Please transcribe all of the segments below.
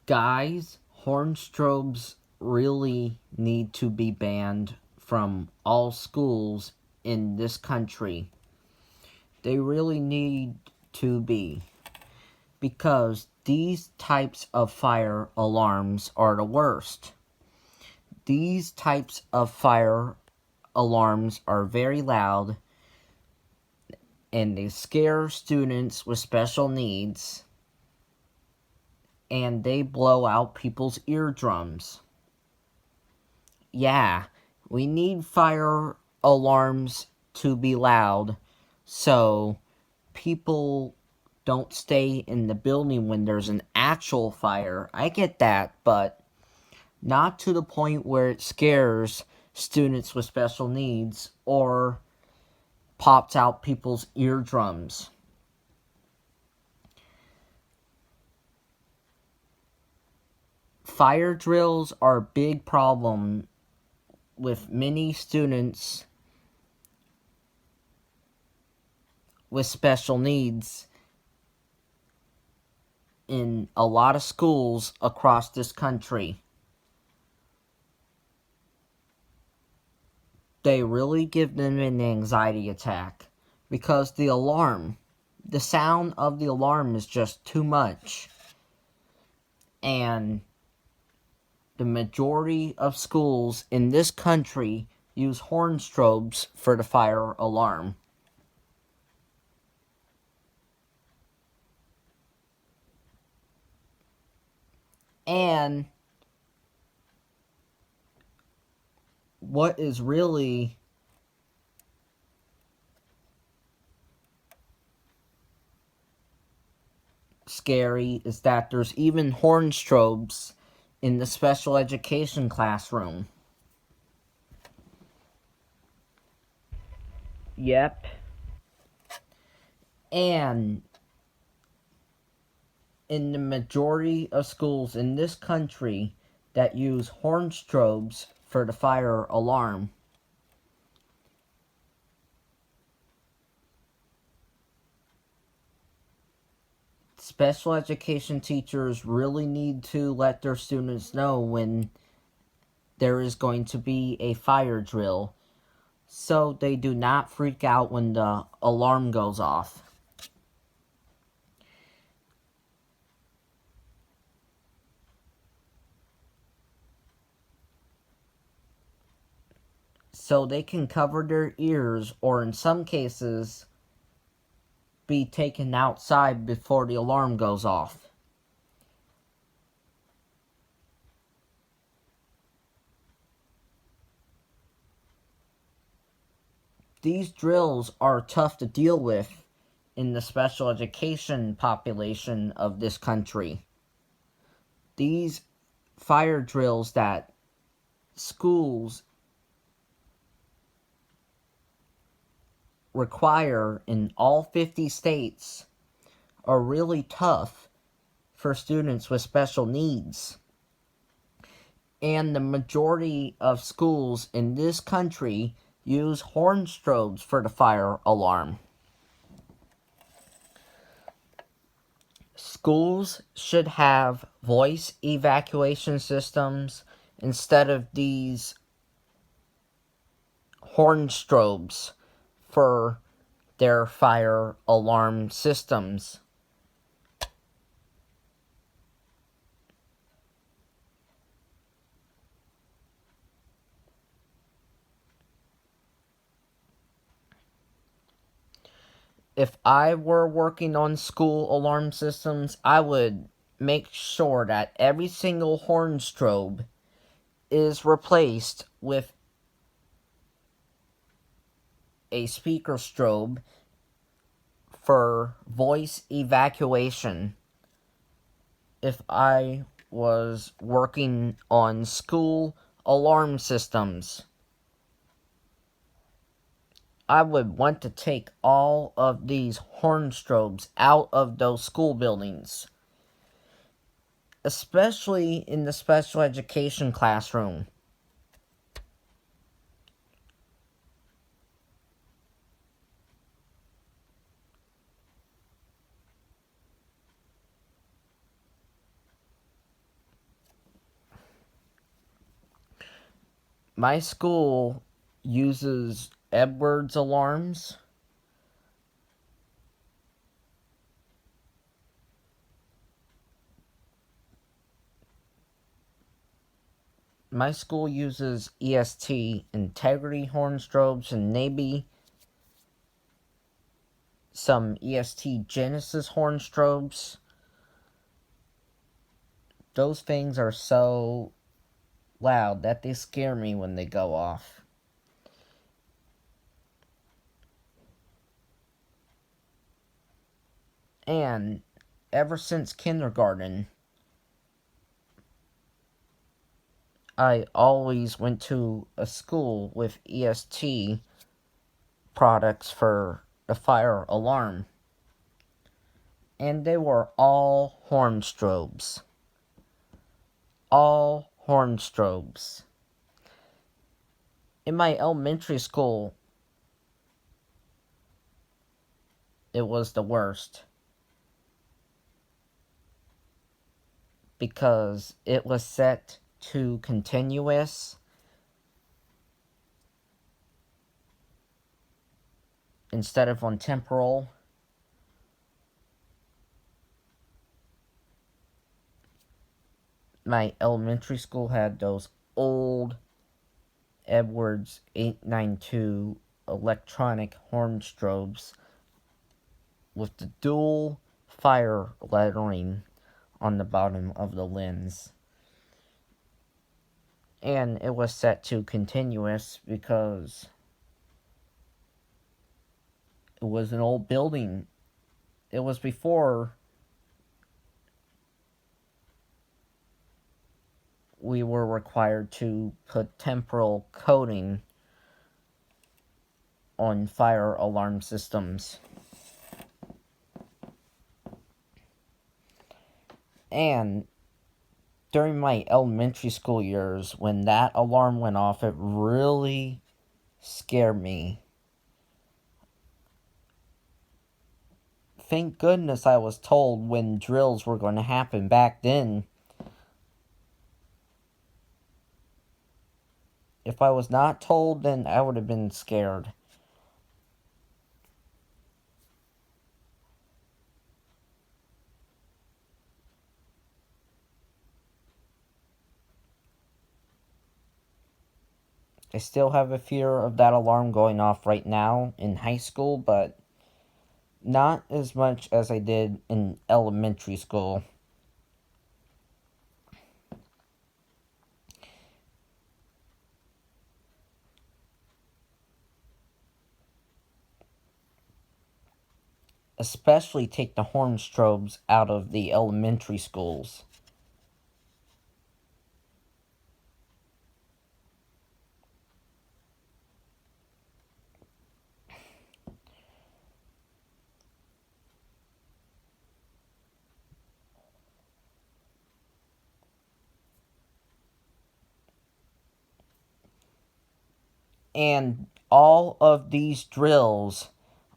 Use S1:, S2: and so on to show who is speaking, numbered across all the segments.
S1: Guys, horn strobes really need to be banned from all schools in this country. They really need to be, because these types of fire alarms are the worst. These types of fire alarms are very loud and they scare students with special needs, and they blow out people's eardrums. Yeah, we need fire alarms to be loud so people don't stay in the building when there's an actual fire. I get that, but not to the point where it scares students with special needs or pops out people's eardrums. Fire drills are a big problem with many students with special needs in a lot of schools across this country. They really give them an anxiety attack because the sound of the alarm is just too much. And the majority of schools in this country use horn strobes for the fire alarm. And what is really scary is that there's even horn strobes in the special education classroom. Yep. And in the majority of schools in this country that use horn strobes for the fire alarm, special education teachers really need to let their students know when there is going to be a fire drill so they do not freak out when the alarm goes off. So they can cover their ears, or in some cases be taken outside before the alarm goes off. These drills are tough to deal with in the special education population of this country. These fire drills that schools require in all 50 states are really tough for students with special needs. And the majority of schools in this country use horn strobes for the fire alarm. Schools should have voice evacuation systems instead of these horn strobes for their fire alarm systems. If I were working on school alarm systems, I would make sure that every single horn strobe is replaced with a speaker strobe for voice evacuation. If I was working on school alarm systems, I would want to take all of these horn strobes out of those school buildings, especially in the special education classroom. My school uses Edwards alarms. My school uses EST integrity horn strobes, and maybe some EST Genesis horn strobes. Those things are so loud that they scare me when they go off. And ever since kindergarten, I always went to a school with EST products for the fire alarm. And they were all horn strobes. All horn strobes. In my elementary school, it was the worst. Because it was set to continuous instead of on temporal. My elementary school had those old Edwards 892 electronic horn strobes with the dual fire lettering on the bottom of the lens. And it was set to continuous because it was an old building. It was before we were required to put temporal coating on fire alarm systems. And during my elementary school years, when that alarm went off, it really scared me. Thank goodness I was told when drills were going to happen back then. If I was not told, then I would have been scared. I still have a fear of that alarm going off right now in high school, but not as much as I did in elementary school. Especially take the horn strobes out of the elementary schools. And all of these drills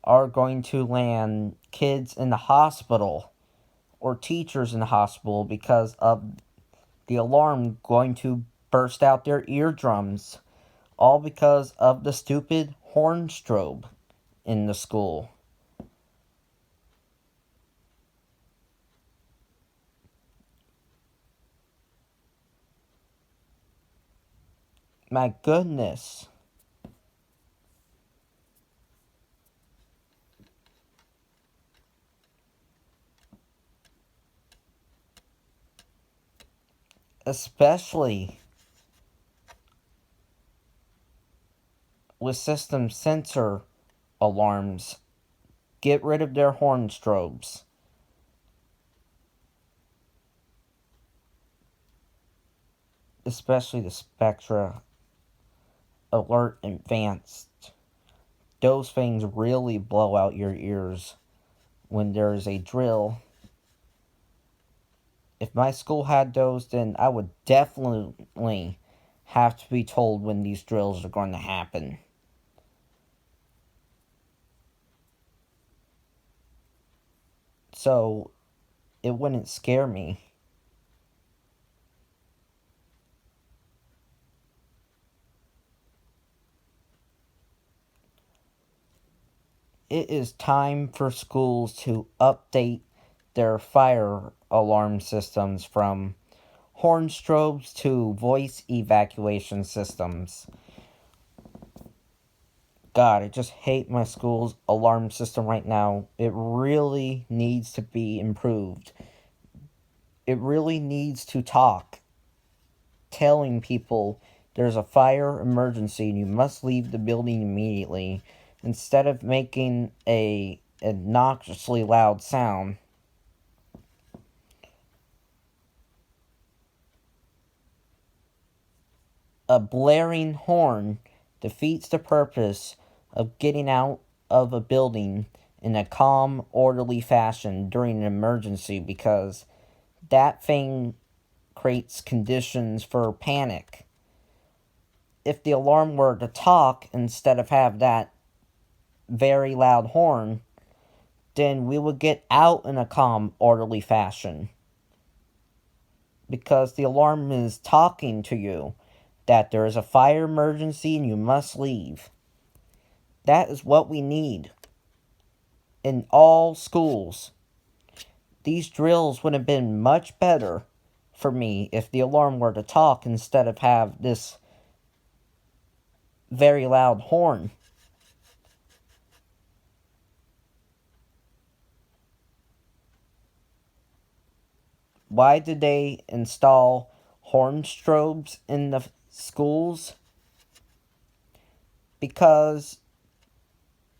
S1: are going to land kids in the hospital or teachers in the hospital because of the alarm going to burst out their eardrums. All because of the stupid horn strobe in the school. My goodness. Especially with system sensor alarms. Get rid of their horn strobes. Especially the Spectra Alert Advanced. Those things really blow out your ears when there is a drill. If my school had those, then I would definitely have to be told when these drills are going to happen. So it wouldn't scare me. it is time for schools to update their fire alarm systems from horn strobes to voice evacuation systems. God, I just hate my school's alarm system right now. It really needs to be improved. It really needs to talk, telling people there's a fire emergency and you must leave the building immediately, instead of making a obnoxiously loud sound. A blaring horn defeats the purpose of getting out of a building in a calm, orderly fashion during an emergency, because that thing creates conditions for panic. If the alarm were to talk instead of have that very loud horn, then we would get out in a calm, orderly fashion. Because the alarm is talking to you that there is a fire emergency and you must leave. That is what we need in all schools. These drills would have been much better for me if the alarm were to talk instead of have this very loud horn. Why did they install horn strobes in the schools? Because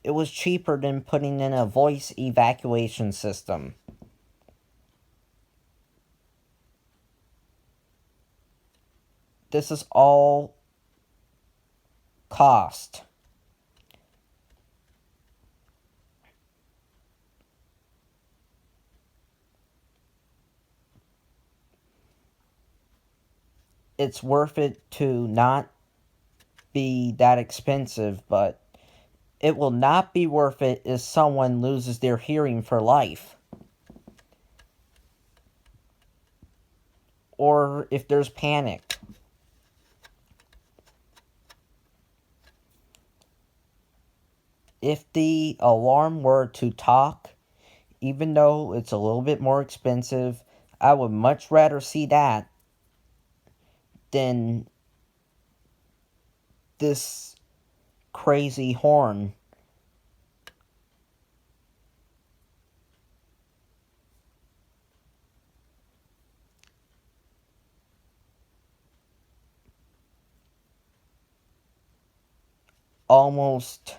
S1: it was cheaper than putting in a voice evacuation system. This is all cost. It's worth it to not be that expensive, but it will not be worth it if someone loses their hearing for life. Or if there's panic. If the alarm were to talk, even though it's a little bit more expensive, I would much rather see that than this crazy horn. Almost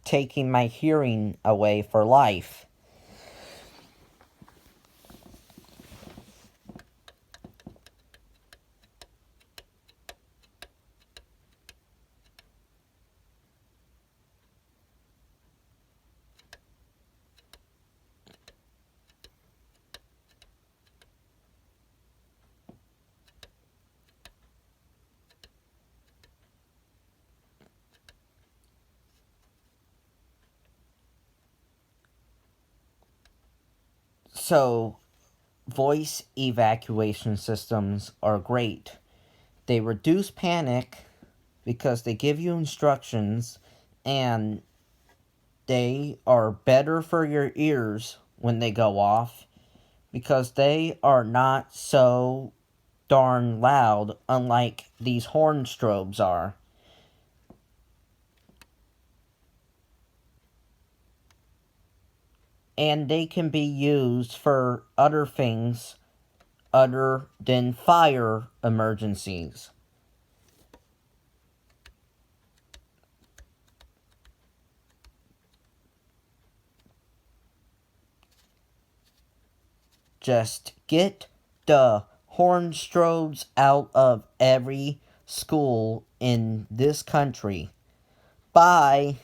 S1: taking my hearing away for life. So, voice evacuation systems are great. They reduce panic because they give you instructions, and they are better for your ears when they go off because they are not so darn loud, unlike these horn strobes are. And they can be used for other things other than fire emergencies. Just get the horn strobes out of every school in this country. Bye.